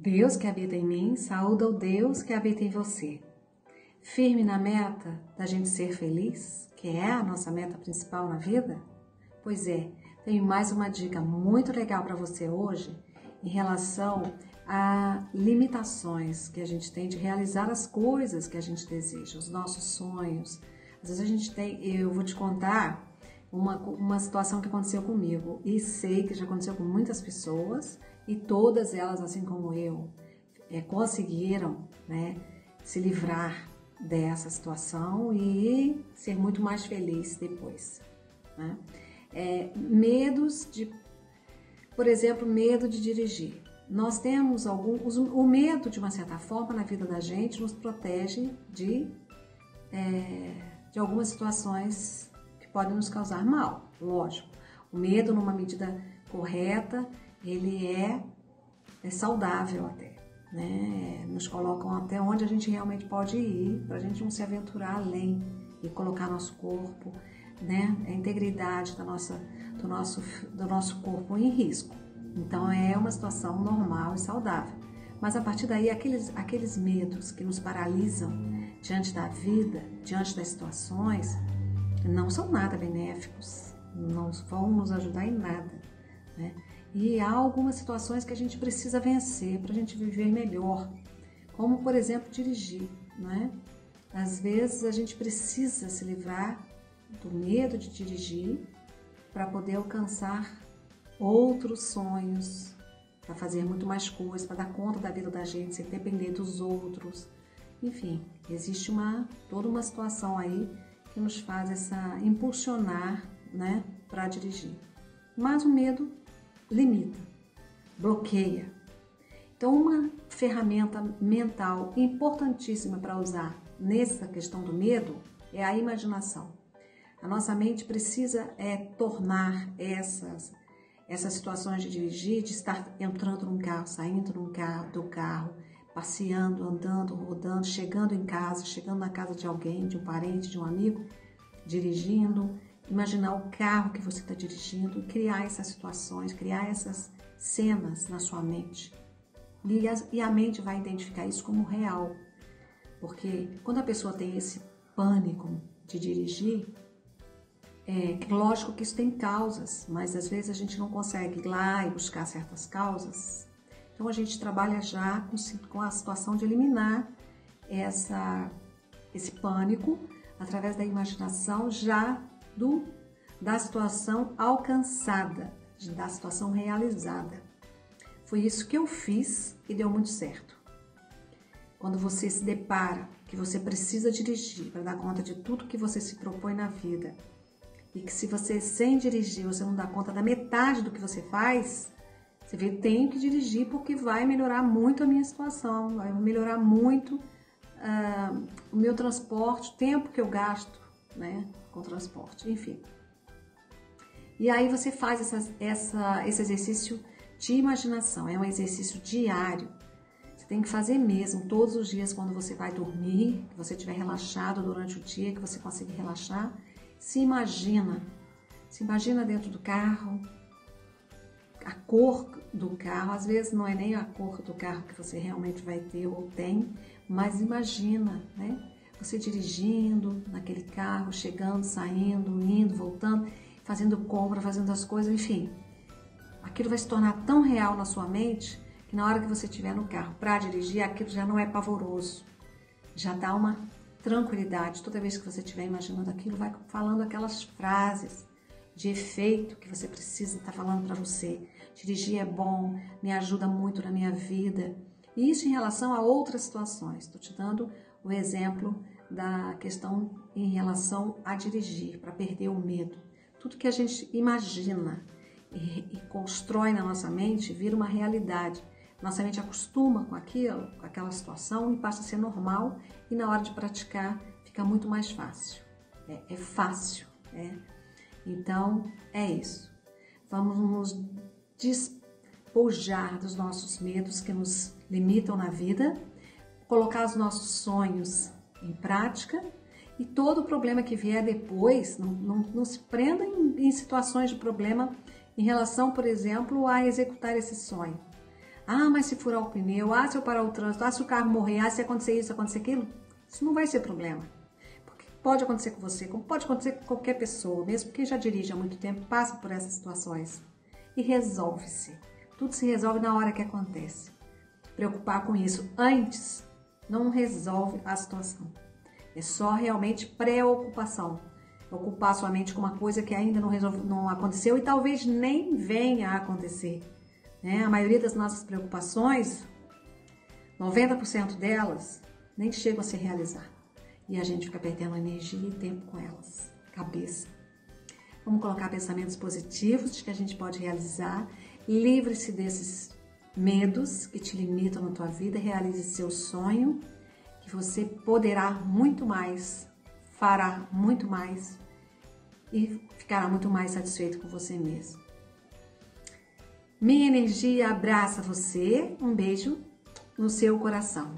Deus que habita em mim, saúda o Deus que habita em você. Firme na meta da gente ser feliz, que é a nossa meta principal na vida? Pois é, tenho mais uma dica muito legal para você hoje em relação a limitações que a gente tem de realizar as coisas que a gente deseja, os nossos sonhos. Às vezes a gente tem, eu vou te contar uma situação que aconteceu comigo e sei que já aconteceu com muitas pessoas e todas elas, assim como eu, conseguiram, né, se livrar dessa situação e ser muito mais feliz depois, né? Medos de, por exemplo, medo de dirigir. Nós temos o medo, de uma certa forma, na vida da gente, nos protege de algumas situações que podem nos causar mal, lógico. O medo, numa medida correta, ele é saudável até, né? Nos colocam até onde a gente realmente pode ir, para a gente não se aventurar além e colocar nosso corpo, né? A integridade do nosso corpo em risco. Então é uma situação normal e saudável. Mas a partir daí, aqueles medos que nos paralisam diante da vida, diante das situações, não são nada benéficos, não vão nos ajudar em nada, né? E há algumas situações que a gente precisa vencer para a gente viver melhor, como, por exemplo, dirigir, né? Às vezes a gente precisa se livrar do medo de dirigir para poder alcançar outros sonhos, para fazer muito mais coisas, para dar conta da vida da gente, sem depender dos outros. Enfim, existe toda uma situação aí que nos faz impulsionar, né, para dirigir. Mas o medo limita, bloqueia. Então, uma ferramenta mental importantíssima para usar nessa questão do medo é a imaginação. A nossa mente precisa tornar essas situações de dirigir, de estar entrando num carro, saindo do carro, passeando, andando, rodando, chegando em casa, chegando na casa de alguém, de um parente, de um amigo, dirigindo, imaginar o carro que você está dirigindo, criar essas situações, criar essas cenas na sua mente. E a mente vai identificar isso como real, porque quando a pessoa tem esse pânico de dirigir, lógico que isso tem causas, mas às vezes a gente não consegue ir lá e buscar certas causas. Então a gente trabalha já com a situação de eliminar esse pânico através da imaginação já da situação alcançada, da situação realizada. Foi isso que eu fiz e deu muito certo. Quando você se depara que você precisa dirigir para dar conta de tudo que você se propõe na vida, e que se você sem dirigir, você não dá conta da metade do que você faz, você vê, tenho que dirigir porque vai melhorar muito a minha situação, vai melhorar muito o meu transporte, o tempo que eu gasto, né, com transporte, enfim. E aí você faz esse exercício de imaginação, é um exercício diário. Você tem que fazer mesmo, todos os dias quando você vai dormir, que você estiver relaxado durante o dia, que você conseguir relaxar, se imagina dentro do carro, a cor do carro, às vezes não é nem a cor do carro que você realmente vai ter ou tem, mas imagina, né? Você dirigindo naquele carro, chegando, saindo, indo, voltando, fazendo compra, fazendo as coisas, enfim. Aquilo vai se tornar tão real na sua mente que na hora que você estiver no carro para dirigir, aquilo já não é pavoroso, já dá uma tranquilidade. Toda vez que você estiver imaginando aquilo, vai falando aquelas frases de efeito que você precisa estar falando para você. Dirigir é bom, me ajuda muito na minha vida. E isso em relação a outras situações. Estou te dando o exemplo da questão em relação a dirigir, para perder o medo. Tudo que a gente imagina e constrói na nossa mente vira uma realidade. Nossa mente acostuma com aquilo, com aquela situação e passa a ser normal, e na hora de praticar fica muito mais fácil. É fácil, né? Então, é isso. Vamos nos despojar dos nossos medos que nos limitam na vida, colocar os nossos sonhos em prática, e todo problema que vier depois, não se prenda em situações de problema em relação, por exemplo, a executar esse sonho. Ah, mas se furar o pneu, ah, se eu parar o trânsito, ah, se o carro morrer, ah, se acontecer isso, acontecer aquilo, isso não vai ser problema. Porque pode acontecer com você, como pode acontecer com qualquer pessoa, mesmo que já dirige há muito tempo, passa por essas situações. E resolve-se. Tudo se resolve na hora que acontece. Preocupar com isso antes não resolve a situação. É só realmente preocupação. Ocupar sua mente com uma coisa que ainda não aconteceu e talvez nem venha a acontecer. Né? A maioria das nossas preocupações, 90% delas, nem chegam a se realizar. E a gente fica perdendo energia e tempo com elas. Cabeça. Vamos colocar pensamentos positivos de que a gente pode realizar. Livre-se desses medos que te limitam na tua vida. Realize seu sonho, que você poderá muito mais, fará muito mais e ficará muito mais satisfeito com você mesmo. Minha energia abraça você. Um beijo no seu coração.